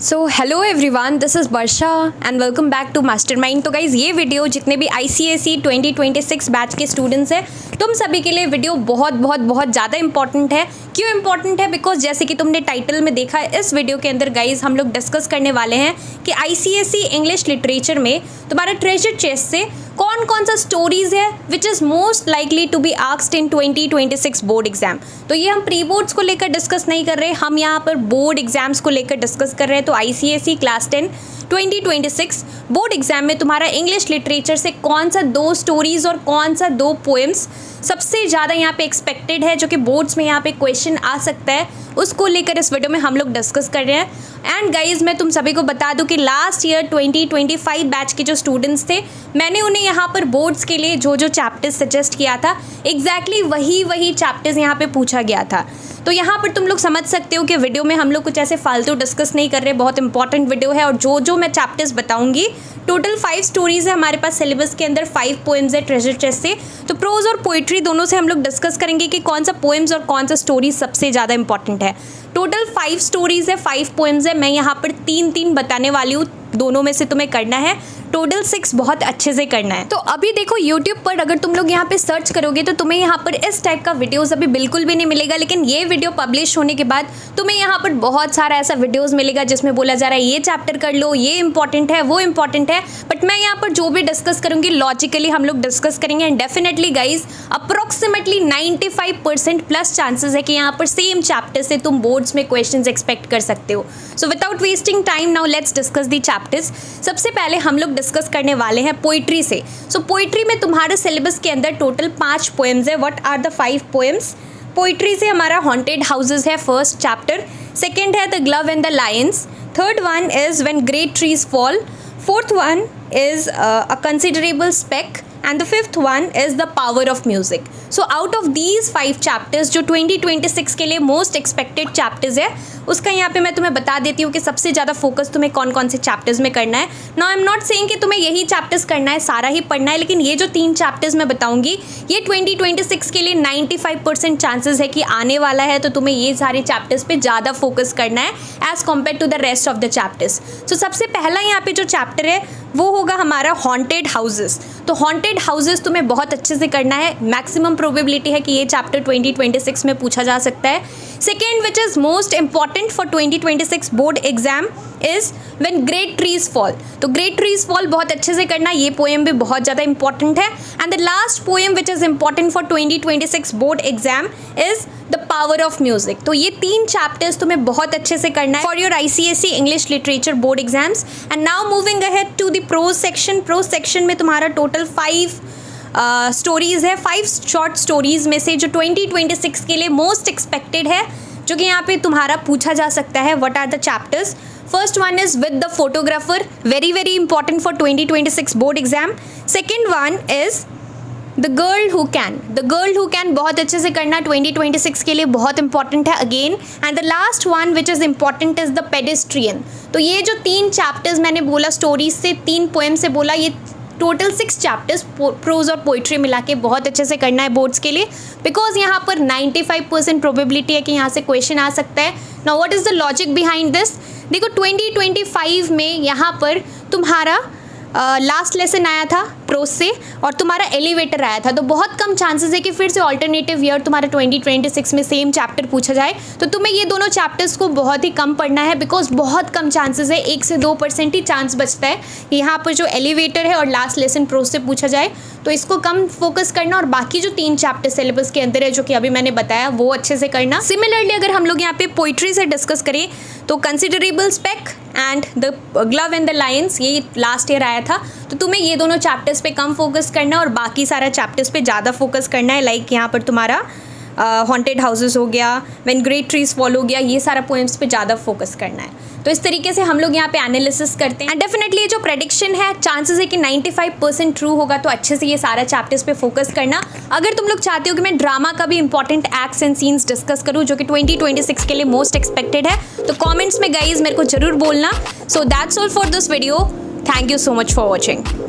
So hello everyone, this is Varsha and welcome back to Mastermind. तो guys ये video जितने भी ICSE 2026 बैच के स्टूडेंट्स हैं तुम सभी के लिए वीडियो बहुत ज़्यादा इंपॉर्टेंट है। क्यों इंपॉर्टेंट है? बिकॉज जैसे कि तुमने टाइटल में देखा है, इस वीडियो के अंदर गाइज़ हम लोग डिस्कस करने वाले हैं कि ICSE इंग्लिश लिटरेचर में तुम्हारा ट्रेजर चेस्ट से कौन कौन सा स्टोरीज है which is most likely to be asked in 2026 board exam. तो ये हम प्री बोर्ड्स को लेकर डिस्कस नहीं कर रहे, हम यहाँ पर बोर्ड एग्जाम्स को लेकर डिस्कस कर रहे हैं। तो ICSE क्लास 10 2026 बोर्ड एग्जाम में तुम्हारा इंग्लिश लिटरेचर से कौन सा 2 स्टोरीज और कौन सा 2 पोएम्स सबसे ज़्यादा यहाँ पे एक्सपेक्टेड है, जो कि बोर्ड्स में यहाँ पे क्वेश्चन आ सकता है, उसको लेकर इस वीडियो में हम लोग डिस्कस कर रहे हैं। एंड गाइज मैं तुम सभी को बता दूं कि लास्ट ईयर 2025 बैच के जो स्टूडेंट्स थे, मैंने उन्हें यहाँ पर बोर्ड्स के लिए जो जो चैप्टर्स सजेस्ट किया था एग्जैक्टली वही चैप्टर्स यहाँ पे पूछा गया था। तो यहाँ पर तुम लोग समझ सकते हो कि वीडियो में हम लोग कुछ ऐसे फालतू डिस्कस नहीं कर रहे, बहुत इंपॉर्टेंट वीडियो है। और जो मैं चैप्टर्स बताऊंगी, टोटल 5 स्टोरीज है हमारे पास सिलेबस के अंदर, 5 पोएम्स है ट्रेजर चेस्ट से। तो प्रोज और पोइट्री दोनों से हम लोग डिस्कस करेंगे कि कौन सा पोएम्स और कौन सा स्टोरीज सबसे ज़्यादा इंपॉर्टेंट है। टोटल 5 स्टोरीज है, 5 पोएम्स है। मैं यहाँ पर 3 बताने वाली हूँ, दोनों में से तुम्हें करना है टोटल 6 बहुत अच्छे से करना है। तो अभी देखो YouTube पर अगर तुम लोग यहाँ पे सर्च करोगे तो तुम्हें यहाँ पर इस टाइप का वीडियोस अभी बिल्कुल भी नहीं मिलेगा, लेकिन ये वीडियो पब्लिश होने के बाद तुम्हें यहाँ पर बहुत सारा ऐसा वीडियोस मिलेगा जिसमें बोला जा रहा है ये चैप्टर कर लो, ये इंपॉर्टेंट है, वो इंपॉर्टेंट है। बट मैं यहाँ पर जो भी डिस्कस करूँगी लॉजिकली हम लोग डिस्कस करेंगे। And definitely guys approximately 95% plus chances है कि यहाँ पर सेम चैप्टर से तुम बोर्ड्स में क्वेश्चन एक्सपेक्ट कर सकते हो। So without wasting time now let's discuss the chapters. सबसे पहले हम लोग डिस्कस करने वाले हैं पोइट्री से। सो पोइट्री में तुम्हारे सिलेबस के अंदर टोटल 5 पोएम्स है। What are the 5 poems? Poetry से हमारा हॉन्टेड हाउसेस है फर्स्ट चैप्टर, सेकेंड है the glove and the lions, third one is when great trees fall, fourth one is a considerable speck and the fifth one is the power of music. So out of these 5 chapters जो 2026 के लिए most expected chapters है, उसका यहाँ पे मैं तुम्हें बता देती हूँ कि सबसे ज़्यादा फोकस तुम्हें कौन कौन से चैप्टर्स में करना है। Now I am not saying कि तुम्हें यही चैप्टर्स करना है, सारा ही पढ़ना है, लेकिन ये जो 3 चैप्टर्स मैं बताऊंगी ये 2026 के लिए 95% चांसेस है कि आने वाला है। तो तुम्हें ये सारे चैप्टर्स पे ज़्यादा फोकस करना है as compared to the rest of the chapters. So सबसे पहला यहाँ पे जो चैप्टर है वो होगा हमारा हॉन्टेड हाउसेस। तो हॉन्टेड हाउसेस तुम्हें बहुत अच्छे से करना है, मैक्सिमम प्रोबेबिलिटी है कि ये चैप्टर 2026 में पूछा जा सकता है। Second which is most important for 2026 board exam is when great trees fall. तो ग्रेट ट्रीज फॉल बहुत अच्छे से करना, ये पोएम भी बहुत ज़्यादा इंपॉर्टेंट है। And the last poem which is important for 2026 board exam is the power of music. तो ये 3 चैप्टर्स तुम्हें बहुत अच्छे से करना है for your ICSE English literature board exams. And now moving ahead to the prose section. Prose section में तुम्हारा टोटल 5 स्टोरीज है, 5 शॉर्ट स्टोरीज में से जो 2026 के लिए मोस्ट एक्सपेक्टेड है, जो कि यहाँ पे तुम्हारा पूछा जा सकता है। What are the chapters? First one is with the photographer, very important for 2026 board exam. Second one is the girl who can. The girl who can बहुत अच्छे से करना, 2026 के लिए बहुत इंपॉर्टेंट है again. And the last one which is important is the pedestrian. तो ये जो 3 चैप्टर्स मैंने बोला स्टोरीज से, 3 पोएम से बोला, ये टोटल 6 चैप्टर्स प्रोज और पोइट्री मिला के बहुत अच्छे से करना है बोर्ड्स के लिए, बिकॉज यहाँ पर 95% प्रोबेबिलिटी है कि यहाँ से क्वेश्चन आ सकता है। Now what is the logic behind this? देखो 2025 में यहाँ पर तुम्हारा लास्ट लेसन आया था प्रोज से और तुम्हारा एलिवेटर आया था, तो बहुत कम चांसेस है कि फिर से ऑल्टरनेटिव ईयर तुम्हारा 2026 में सेम चैप्टर पूछा जाए। तो तुम्हें ये दोनों चैप्टर्स को बहुत ही कम पढ़ना है, बिकॉज बहुत कम चांसेस है, 1 से 2% ही चांस बचता है यहाँ पर जो एलिवेटर है और लास्ट लेसन प्रोज से पूछा जाए। तो इसको कम फोकस करना और बाकी जो 3 चैप्टर सिलेबस के अंदर है जो कि अभी मैंने बताया वो अच्छे से करना। सिमिलरली अगर हम लोग यहाँ पे पोइट्री से डिस्कस करें तो considerable speck and the glove and the lions ये लास्ट ईयर आया था, तो तुम्हें ये दोनों चैप्टर्स पे कम फोकस करना और बाकी सारा चैप्टर्स पे ज़्यादा फोकस करना है। लाइक यहाँ पर तुम्हारा हॉन्टेड हाउसेस हो गया, व्हेन ग्रेट ट्रीज फॉल हो गया, ये सारा पोएम्स पे ज़्यादा फोकस करना है। तो इस तरीके से हम लोग यहाँ पे एनालिसिस करते हैं। एंड डेफिनेटली ये जो प्रेडिक्शन है चांसेस है कि 95% ट्रू होगा, तो अच्छे से ये सारा चैप्टर्स पे फोकस करना। अगर तुम लोग चाहते हो कि मैं ड्रामा का भी important acts and scenes discuss करूँ जो कि 2026 के लिए मोस्ट एक्सपेक्टेड है, तो कॉमेंट्स में गाइज मेरे को जरूर बोलना। So that's all for this video. Thank you so much for watching.